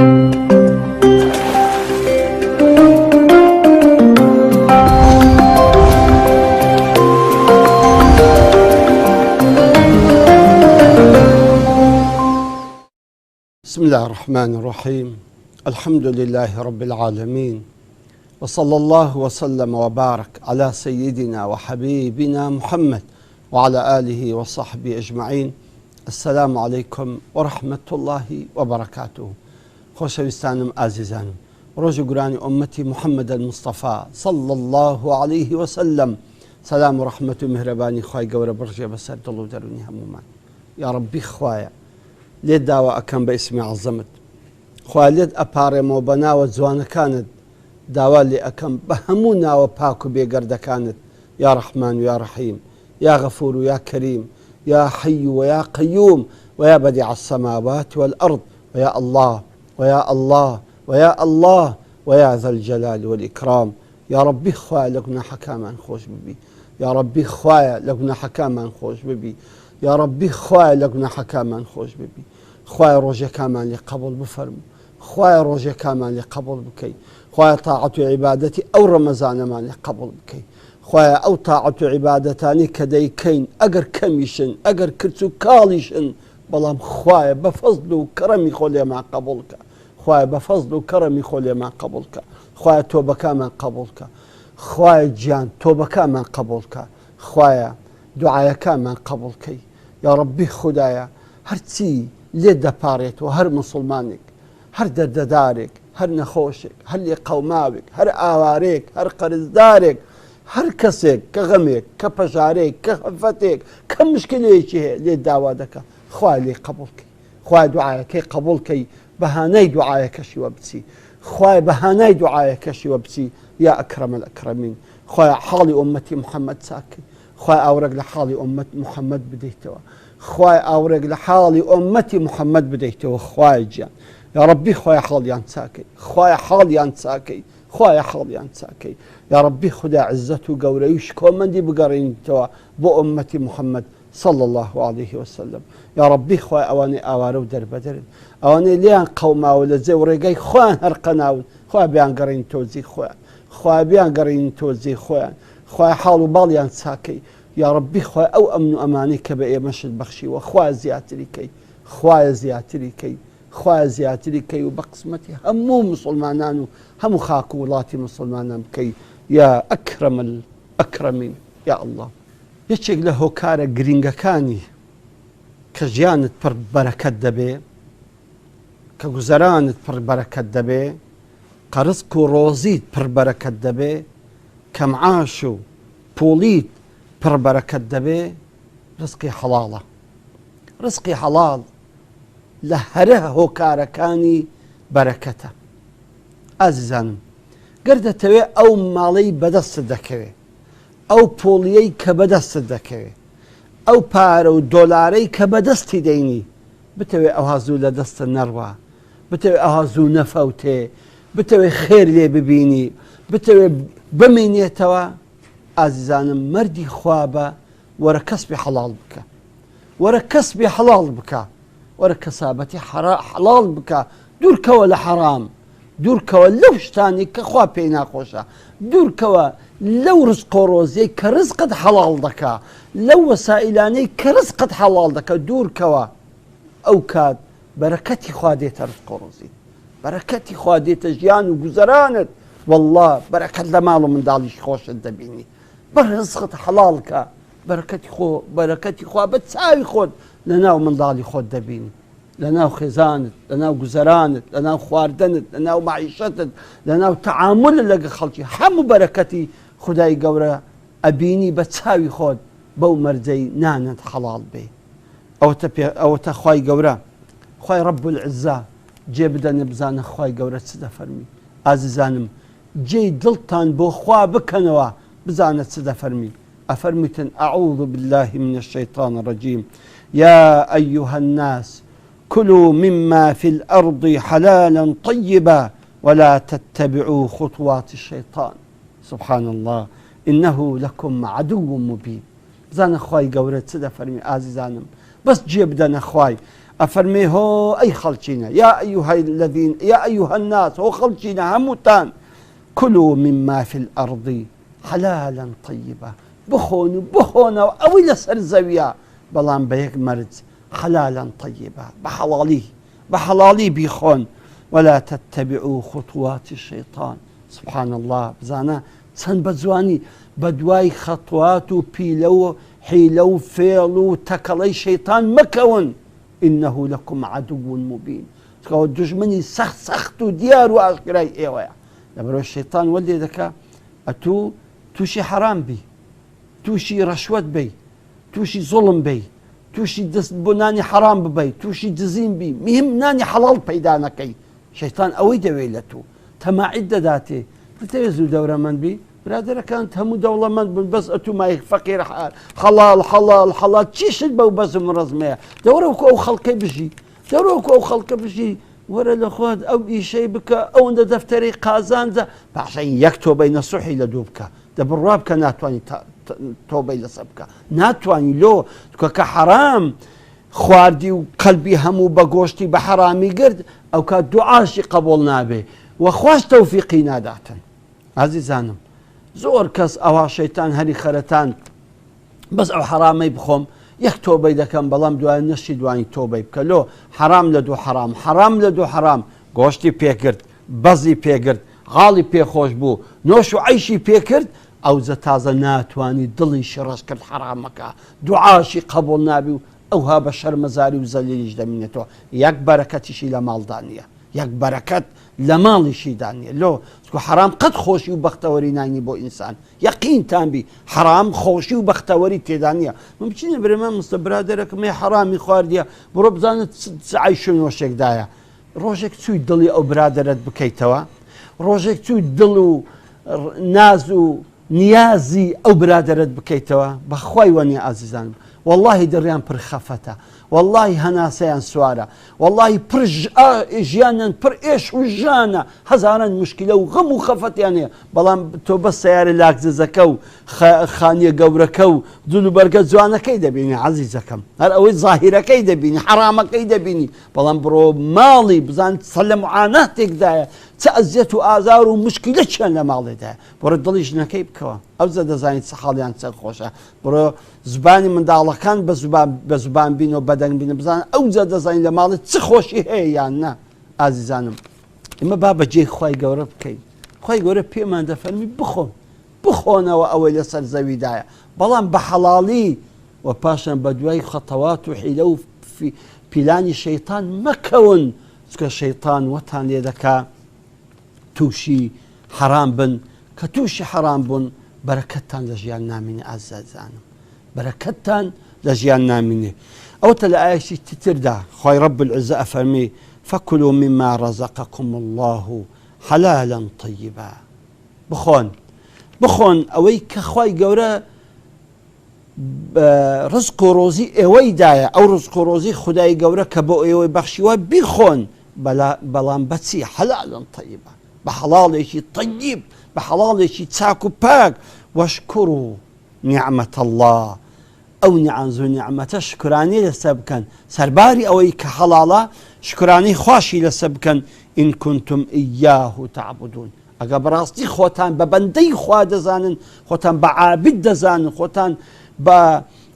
بسم الله الرحمن الرحيم. الحمد لله رب العالمين، وصلى الله وسلم وبارك على سيدنا وحبيبنا محمد وعلى آله وصحبه أجمعين. السلام عليكم ورحمة الله وبركاته. خۆشەویستانم ئازیزانم، ڕۆژی گورانی ئومەتی محەممەد المصطفى صلى الله عليه وسلم، سلام و ڕەحمەت و میهرەبانی خوای گەورە بڕژێ بەسەر دڵ و دەرونی هەمومان. یا ڕەبی خوایە لێ داوا ئەکەم بە ئیسمی عەزەمت، خوا لێت ئەپارێمەوە بە ناوە جوانەکانت، داوا لێ ئەکەم بە هەموو ناوە پاک و بێگەردەکانت، یا ڕەحمان و یا ڕەحیم، یا غەفور و یا کەریم، یا حەی و یا قەیوم، ویا بەدیع السەماوات والأرض، ویا الله ویا الله ویا الله ویا ذا الجلال والإكرام. یا ڕەبی خوایە لە گوناحەکانمان خۆش ببی، یا ڕەبی خوایە لە گوناحەکانمان خۆش ببی، یا ڕەبی خوایە لە گوناحەکانمان خۆش ببی، خوایە ڕۆژەکانمان لێ قەبوڵ بفەرموو، خوایە ڕۆژەکانمان لێ قەبوڵ بکەی، خوایە تاعەت و عیبادەتی ئەو ڕەمەزانەمان لێ قەبوڵ بکەی، خوایە ئەو تاعەت و عیبادەتانی کە دەیکەین ئەگەر کەمیشن ئەگەر کرچ و کاڵیشن، بەڵام خوایە بە فەزل و کەڕەمی خۆ لێمان قەبوڵ کە، خوایە بە فەزل و کەڕەمی خۆ لێمان قەبوڵ کە، خوایە تۆبەکانمان قەبوڵ کە، خوایە گیان تۆبەکانمان قەبوڵ کە، خوایە دوعایەکانمان قەبوڵ کەی. یا ڕەبی خودایە هەرچی لێ دەپارێتەوە، هەر مسلمانێک، هەر دەردەدارێک، هەر نەخۆشێک، هەر لێ قەوماوێک، هەر ئاوارێک، هەر قەرزدارێک، هەر کەسێک کە غەمێک، کە پەژارێک، کە هەفتێک، کە مشکلەیەکی هەیە لێ داوا دەکە، خوای لێ قەبوڵکەی، خوای دوعایەکەی قەبوڵکەی، بەهانەی دوعایەکەشیوە بچی، خوای بەهانەی دوعایەکەشیوە بچی. یا ئەکرەمە الئەکرەمین، خوای حاڵی ئومەتی محەممەد چاکەی، خوای ئاورێک لە حاڵی ئومەت محەممەد بدەیتەوە، خوای ئاورێک لە حاڵی ئومەتی محەممەد بدەیتەوە، خوای گیان. یا ڕەبی خوای حاڵیان چاکەی، خوای حاڵیان چاکەی، خوای حاڵیان چاکەی. یا ڕەبی خودای عزەت و گەورەیش کۆمەندی بگەڕێنیتەوە بۆ ئومەتی محەممەد صلى الله عليه وسلم. یا ڕەبی خوای ئەوانەی ئاوارە و دەربەدەرن، ئەوانەی لێیان قەوماوە لە جێ و ڕێگای خۆیان هەرقەناون، خوای بیان گەڕێنی تۆزی خۆیان، خوای بیان گەڕێنی تۆزی خۆیان، خوای حاڵ و باڵیان چاکەی. یا ڕەبی خوای ئەو ئەمن و ئەمانی کە بە ئێمەشت بەخشیوە، خوای زیاتری کەی، خوای زیاتری کەی، خوای زیاتری کەی و بە قسمەتی هەموو مسلمانان و هەموو خاک و وڵاتی مسلمانان بکەی. یا ئەکرەم الئەکرەمین. یا الله، یەکێک لە هۆکارە گرنگەکانی کە ژیانت پڕ بەرەکەت دەبێ، کە گوزەرانت پڕ بەرەکەت دەبێ، کە ڕزق و ڕۆزیت پڕ بەرەکەت دەبێ، کە معاش و پوڵیت پڕ بەرەکەت دەبێ، ڕزقی حەڵاڵە. ڕزقی حەڵاڵ لە هەرە هۆکارەکانی بەرەکەتە. ئازیزانم، گەر دەتەوێ ئەو ماڵەی بەدەستت دەکەوێ، ئەو پۆڵیەی کە بەدەستت دەکەوێ، ئەو پارە و دۆلارەی کە بەدەستی دەینی، بتەوێ ئەوها زوو لە دەستە نەڕوا، بتەوێ ئەوها زوو نەفەوتێ، بتەوێ خێر لێ ببینی، بتەوێ بمێنێتەوە، ئازیزانم مەردی خوا بە، وەرە کەسبی حەڵاڵ بکە، وەرە کەسبی حەڵاڵ بکە، وەرە کەسابەتی حەڵاڵ بکە، دوورکەوە لە حەرام، دوورکەوە لەو شتانی کە خوا پێی ناخۆشە، دوورکەوە لەو ڕزق و ڕۆزیەی کە ڕزقت حەڵاڵ دەکا، لەو وەسائلانەی کە ڕزقت حەڵاڵ دەکە، دوورکەوە. ئەو کات بەرەکەتی خوا دێتە ڕزق و ڕۆزی، بەرەکەتی خوا دێتە ژیان و گوزەرانت. والله بەرەکەت لە ماڵ و منداڵیش خۆشت دەبینی. بەر ڕزقت حەڵاڵ کە، بەرەکەتی خوا بە چاوی خۆت لە ناو منداڵی خۆت دەبینی، لە ناو خێزانت، لە ناو گوزەرانت، لە ناو خواردنت، لە ناو معیشەتت، لە ناو تەعاملت لەگەڵ خەڵکی، هەموو بەرەکەتی خودای گەورە ئەبینی بە چاوی خۆت بەو مەرجەی نانت حەڵاڵ بێ. ئەوەتە خوای گەورە، خوای ڕەب العیزە جێ بدەنێ بزانە خوای گەورە چ دەفەرمی. ئازیزانم، جێی دڵتان بۆ خوا بکەنەوە بزانە چ دەفەرمی. ئەفەرمیتن ئەعوذ بالله من الشیطان الرجیم. یا ئەیها الناس كلوا مما في الأرض حلالا طيبا ولا تتبعوا خطوات الشيطان. سبحان الله إنه لكم عدو مبين. بزانە خوای گەورە چ دەفەرمی. ئازیزانم، بەس جێ بدەنە خوای أفرمي هو أي خلقنا يا أيها الذين يا أيها الناس هو خلقنا هموتان كلوا مما في الأرض حلالا طيبا بخون أو إلى سرزويا بلان بيك مرد حلالا طيبا بحلالي بيخون ولا تتبعوا خطوات الشيطان سبحان الله بزانا سن بزواني بدواي خطوات بيلو حيلو فيلو تكلي شيطان مكون إنه لكم عدو مبين تقول دجمني سخت ديار وأشكراي إيوه لبرو الشيطان ولي ذكا توشي حرام بي توشي رشوت بي توشي ظلم بي توشي دست بناني حرام بي توشي دزين بي مهم ناني حلال بيدانكي شيطان أوي دويلتو تما عدة ذاتي بتيزو دورة من بي برادر كانت همو دولة من بس أتو ما فقير حلال تشيشت بو بس مرزمية دوروكو أو خلقي بجي ورا الأخوات أو إي شيء بك أو عند دفتري قازان ذا عشان يكتب بين صحي لدوبك دبرابك ناتواني توبي لسبك ناتواني لو كحرام خواردي وقلبي همو بقوشتي بحرامي قرد أو كدعاشي قبولنا به وخواش توفيقي ناداتا عزيزانم زور كس أو شيطان هني خرتان بس أو حرامي بخوم يك توبي دا كان بلام دوان نشي دواني توبي بك لو حرام لدو حرام قوشتي بيكرد بزي بيكرد غالي بي خوش بو نوشو عيشي بيكرد أو زتازا ناتواني ضلي شرش كرد حرامك دعاشي قبول نابي أو هابا شرمزاري وزليل جدامينتو يك بركتي شي لمال دانية يك بركت لمال شي دانية لو سكو حرام قد خوشي وبختوري ناني بو إنسان يقين تانبي حرام خوشي وبختوري تيدانية ممكن برمان مستبرادرك ما حرامي خواردية برو بزانت عيشون وشك دايا روجك توي دلي أو برادرت بكيتوا روجك توي دلو نازو نيازي أو برادرت بكيتوا بخواي وني عزيزان والله دريان پر خفتا والله هناسيان سوارا والله پر جيانا پر إيش وجانا هزارا مشكلة وغم وخفت يعني بلان تو بس سياري لاكز زكو خانية قوركو دونو برقة زوانا كيدا بيني عزيزكم هل أوي ظاهرة كيدا بيني حرامة كيدا بيني بلان برو مالي بزان تسلم معاناتك دايا تأزيت وآزار ومشكلة شان لمالي دايا برو دليش نكيب كوا أو زاد زاني تسخاليان تسخوشا برو زباني من دالا كان بزبان بينو بدن بينو بزان أو زاد زاني لمالي تسخوشي هي يعني عزيزانم إما بابا جي خواي قورب كي خواي قورب بيمان دفرمي بخونا وأول يصل زوي دايا بلان بحلالي وباشا بدوي خطوات وحيلو في بلاني الشيطان مكون سكا الشيطان وطان يدكا توشي حرام بن كتوشي حرام بن بركتان لجيان ناميني عزيزانم بركتان لجيان ناميني أو تلقايشي تتردى خوي رب العزة أفرمي فكلوا مما رزقكم الله حلالا طيبا بخون أوي كخوي قورا رزق روزي اوي دايا او رزق روزي خداي قورا كبو اوي بخشيوا بخون بلان بتسي حلالا طيبا بحلال شي طيب بحلال شي تساكو باك واشكروا نعمة الله او نعنزو نعمة شكراني لسبكن سرباري اوي كحلالا شكراني خواشي لسبكن ان كنتم اياه تعبدون اگه براستي خوتان ببندي خوا دزانن خوتان بعابد دزانن خوتان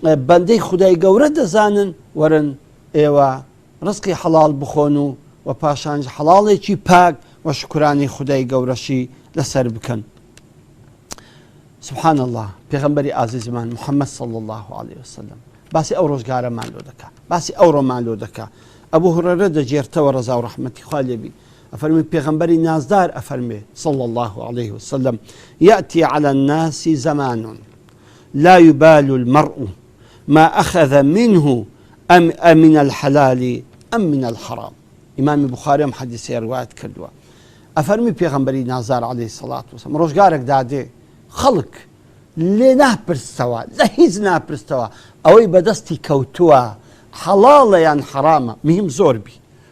ببندي خداي قورة دزانن ورن ايوا رزقي حلال بخونو وباشانج حلالي چي باك وشكراني خداي قورشي لسر بكن سبحان الله پیغمبري عزيز من محمد صلى الله عليه وسلم باسي او روزگار مالو دكا باسي اورو مالو دكا ابو هريره دجيرته ورزا ورحمتي خالبي أفرمي بيغمبري نازدار أفرمي صلى الله عليه وسلم يأتي على الناس زمان لا يبال المرء ما أخذ منه أم من الحلال أم من الحرام إمام البخاري حديث رواية كردوا أفرمي بيغمبري نازدار عليه الصلاة والسلام روشقارك دادي خلق لناه برستوا لهيز ناه برستوا أوي بدستي كوتوا حلال يعني حرام مهم زوربي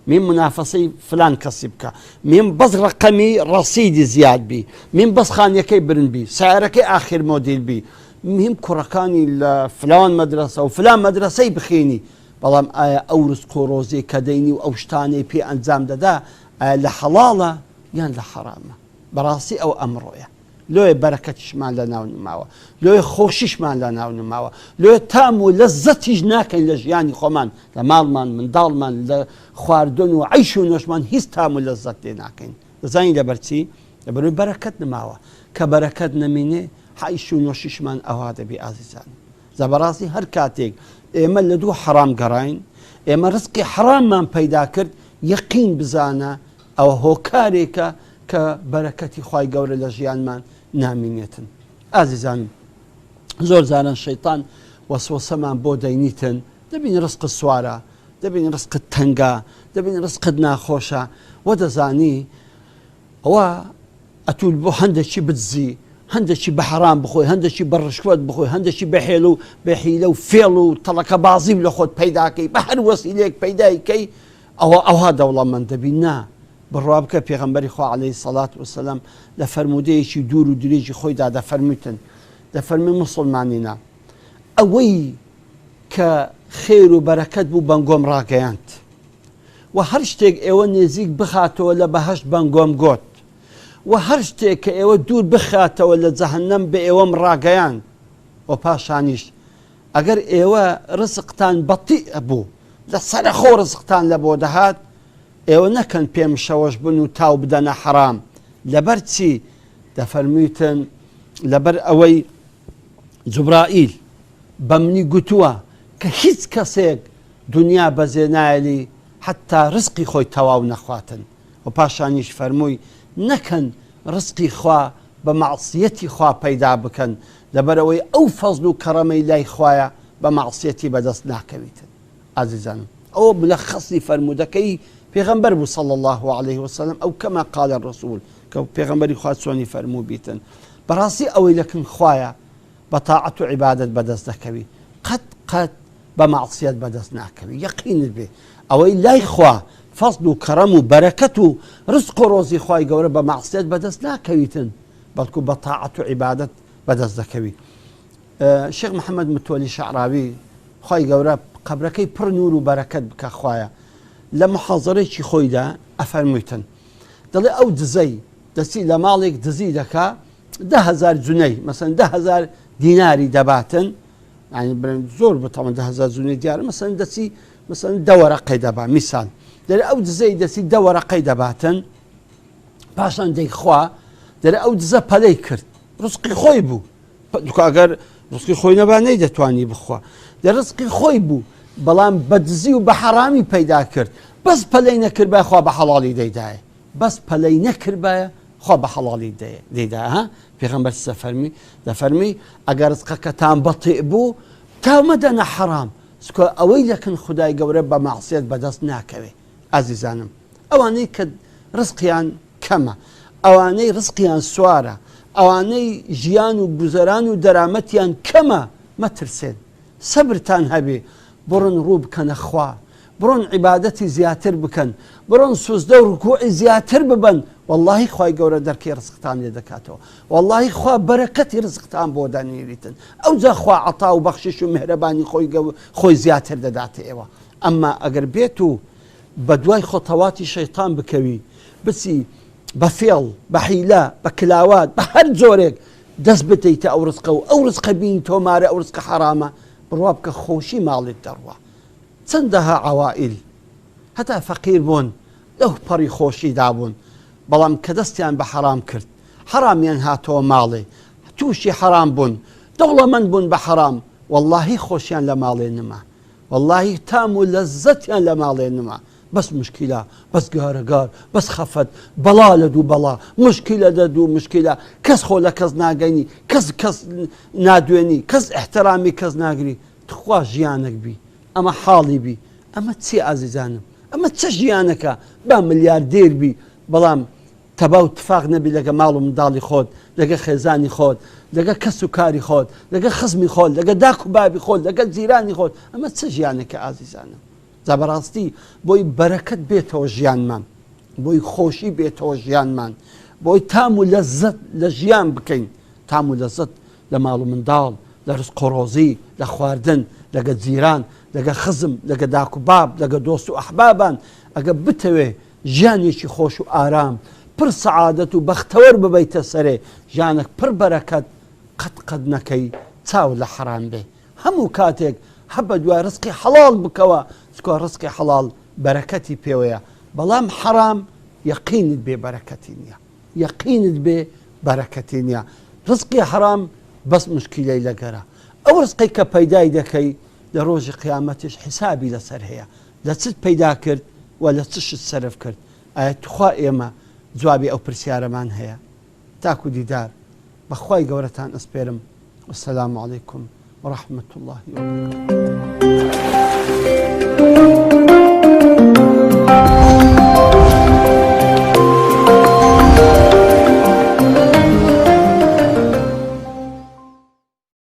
من منافسي فلان كسبك من بس رقمي رصيدي زياد بي من بس خانيكي برن بي سعرك آخر موديل بي مهم كركاني فلان مدرسة وفلان مدرسة بخيني بەڵام ئایا ئەو ڕزق و ڕۆزی کە دەینی و ئەو شتانەی پێ ئەنجام دەدا ئایا لە حەڵاڵە یان لە حەرامە؟ بەڕاستی ئەو ئەمڕۆیە لۆیە بەرەکەتیشمان لە ناو نماوە، لۆیە خۆشیشمان لە ناو نماوە، لۆیە تام و لەزەتیش ناکەین لە ژیانی خۆمان، لە ماڵمان، منداڵمان، لە خواردن و عیش و نوێشمان هیچ تام و لەزەت لێ ناکەین. دەزانین لەبەرچی؟ لەبەرەوەی بەرەکەت نماوە، کە بەرەکەت نەمینێ عیش و نوێشیشمان ئەوا دەبێ ئازیزان. زەبەڕاستی هەر کاتێک ئێمە لە دوو حەرام گەڕاین، ئێمە ڕزقی حەراممان پەیدا کرد، یەقین بزانە ئەوە هۆکارێکە کە بەرەکەتی خوای گەورە لە ژیانمان نامینێتن. ئازیزانم، زۆر جاران شەیتان وەسوەسەمان بۆ دەینیتن، دەبین ڕزقت سوارە، دەبین ڕزقت تەنگە، دەبین ڕزقت ناخۆشە، وە دەزانی ئەوە ئەتول بۆ هەندێکی بتزی، هەندێکی بە حەرام بخۆی، هەندێکی بە ڕشوەت بخۆی، هەندێکی بە حێڵ و بە حیلە و فێڵ و تەڵەکە بازی لە خۆت پەیداکەی، بە هەر وەسیلەیەک پەیدایکەی، ئەوها دەوڵەمەند دەبی. نا، بڕوا بکە پێغەمبەری خوا عەلەیهی سەڵات وسەلام لە فەرمودەیەکی دوور و درێژی خۆیدا دەفەرمووتن، دەفەرمی مسڵمانینە ئەوەی کە خێر و بەرەکەت بوو بەنگۆم ڕاگەیاند و هەر شتێک ئێوە نێزیک بخاتەوە لە بەهەشت بەنگۆم گۆت و هەر شتێک کە ئێوە دوور بخاتەوە لە جەهەنەم بە ئێوەم ڕاگەیاند. و پاشانیش ئەگەر ئێوە ڕزقتان بەتیء بوو لە سەرەخۆ ڕزقتان لە بۆ دەهات، ئێوە نەکەن پێم شەوەش بن و تاو بدەنە حەرام. لەبەر چی؟ دەفەرموویتن لەبەر ئەوەی جوبرائیل بە منی گوتووە کە هیچ کەسێک دنیا بەجێ نایەلی حتا ڕزقی خۆی تەواو نەخواتن. و پاشانیش فەرمووی نەکەن ڕزقی خوا بە مەعسیەتی خوا پەیدا بکەن، لەبەرەوەی ئەو فەزل و کەڕەمەی لای خوایە بە مەعسیەتی بەدەست ناکەویتن. ئازیزانم، ئەوە ملەخەسی فەرمودەکەی پێغەمبەر بوو صلی الله عليه وسلم، ئەو کەما قال الرسول، کە پێغەمبەری خوا چۆنی فەرموو بیتن. بەڕاستی ئەوەی لەکن خوایە بە تاعەت و عیبادەت بەدەست دەکەوی، قەت بە مەعسیەت بەدەست ناکەوی. یەقینت بێ ئەوەی لای خوا فەزل و کەڕەم و بەرەکەت و ڕزق و ڕۆزی خوای گەورە بە مەعسیەت بەدەست ناکەویتن، بەڵکو بە تاعەت و عیبادەت بەدەست دەکەوی. شێخ محەممەد متوەلی شەعراوی خوای گەورە قەبرەکەی پڕ نور و بەرەکەت بکە خوایە، لە محەزەرێکی خۆیدا ئەفەرموویتن، دەڵێ ئەو دزەی دەستی لە ماڵێک دزی دەکا 10,000 جونەی مەسەن 10,000 دیناری دەباتن، زۆر بەتەمەن 10,000 جونەی دیارە، مەسەن دەچی مەسەن 10 وەرەقەی دەبا میسان، دەرێ ئەو دزەی دەچی 10 وەرەقەی دەباتن، پاشان دەیخوا دەرێ ئەو دزە پەلەی کرد، ڕزقی خۆی بوو، ئەگەر ڕزقی خۆی نەبا نەیدەتوانی بخوا، دە ڕزقی خۆی بوو، بەڵام بە دزی و بە حەرامی پەیدا کرد، بەس پەلەی نەکردبایە خوا بە حەڵاڵی دەیدایە، بەس پەلەی نەکردبایە خوا بە حەڵاڵی دەیدایە. ها پێغەمبەر دەفەرمی دەفەرمی ئەگەر ڕزقەکەتان بەتیء بوو تاو مەدەنە حەرام، چکە ئەوەی لەکن خودای گەورە بە مەعسیەت بەدەست ناکەوێ. ئازیزانم، ئەوانەی کە ڕزقیان کەمە، ئەوانەی ڕزقیان سوارە، ئەوانەی ژیان و گوزەران و دەرامەتیان کەمە، مەترسێن، سەبرتان هەبێ، بڕۆن ڕوو بکەنە خوا، بڕۆن عیبادەتی زیاتر بکەن، بڕۆن سوزدە و ڕکوعی زیاتر ببەن، واللهی خوای گەورە دەرکەی ڕزقتان لێ دەکاتەوە، واللهی خوا بەرەکەتی ڕزقتان بۆ دەنێریتن، ئەوجا خوا عەتا و بەخشش و مهرەبانی خۆی زیاتر دەداتە ئێوە. ئەمما ئەگەر بێت و بە دوای خۆتەواتی شەیتان بکەوی، بچی بە فێڵ، بە حیلە، بە کلاوات، بە هەر جۆرێک دەست بدەیتە ئەو ڕزقە و ئەو ڕزقە بین تۆمارە ئەو ڕزقە حەرامە، بڕوا بکە خۆشی ماڵێت دەڕوا. چەندەها عەوائیل هەتا فەقیر بوون، لەو پەڕی خۆشیدا بوون، بەڵام کە دەستیان بە حەرام کرد، حەرامیان هاتەوە ماڵێ، تووشی حەرام بوون، دەوڵەمەند بوون بە حەرام، واللهی خۆشیان لە ماڵێ نما، واللهی تام و لەزەتیان لە ماڵێ نما، بەس مشکیلە، بەس گارەگار، بەس خەفەت، بەڵا لە دوو بەڵا، مشکیلە لە دوو مشکیلە، کەس خۆ لە کەس ناگەینی، کەس نادوێنی، کەس احترامی کەس ناگری. تخوا ژیانێک بی، ئەمە حاڵی بی، ئەمە چی ئازیزانم؟ ئەمە چه ژیانەکە؟ با ملیاردێر بی، بەڵام تەبا و تفاق نەبی لەگە ماڵ و منداڵی خۆت، لەگە خێزانی خۆت، لەگە کەس و کاری خۆت، لەگە خزمی خۆت، لەگە داک و بابی خۆت، لەگە جیرانی خۆت، ئەمە چه ژیانێکە ئازیزانم؟ زەبەڕاستی بۆی بەرەکەت بێتەوە ژیانمان، بۆی خۆشی بێتەوە ژیانمان، بۆی تام و لەزەت لە ژیان بکەین، تام و لەزەت لە ماڵ و منداڵ، لە ڕزق و ڕۆزی لە خواردن لەگە جیران لەگە خزم لەگە داک و باب لەگە دۆست و ئەحبابان ئەگە بتەوێ ژیانێکی خۆش و ئارام پڕ سەعادەت و بەختەوەر ببەیتە سەرێ ژیانێک پڕ بەرەکەت قەت نەکەی چاو لە حەرام بێ هەموو کاتێک هەبە دوای ڕزقی حەڵاڵ بکەوە چکۆ ڕزقی حەڵاڵ بەرەکەتی پێوەیە بەڵام حەرام یەقینت بێ بەرەکەتی نییە یەقینت بێ بەرەکەتی نییە ڕزقی حەرام بەس مشکیلەی لەگەرە ئەو ڕزقی کە پەیدای دەکەی لە ڕۆژی قیامەتیش حیسابی لەسەر هەیە لە چت پەیدا کرد و لە چشت سەرف کرد ئایا توخوا ئێمە جوابی ئەو پرسیارەمان هەیە تاکو دیدار بەخوای گەورەتان ئەسپێرم والسلام عەلەیکوم ورحمة الله وبركاته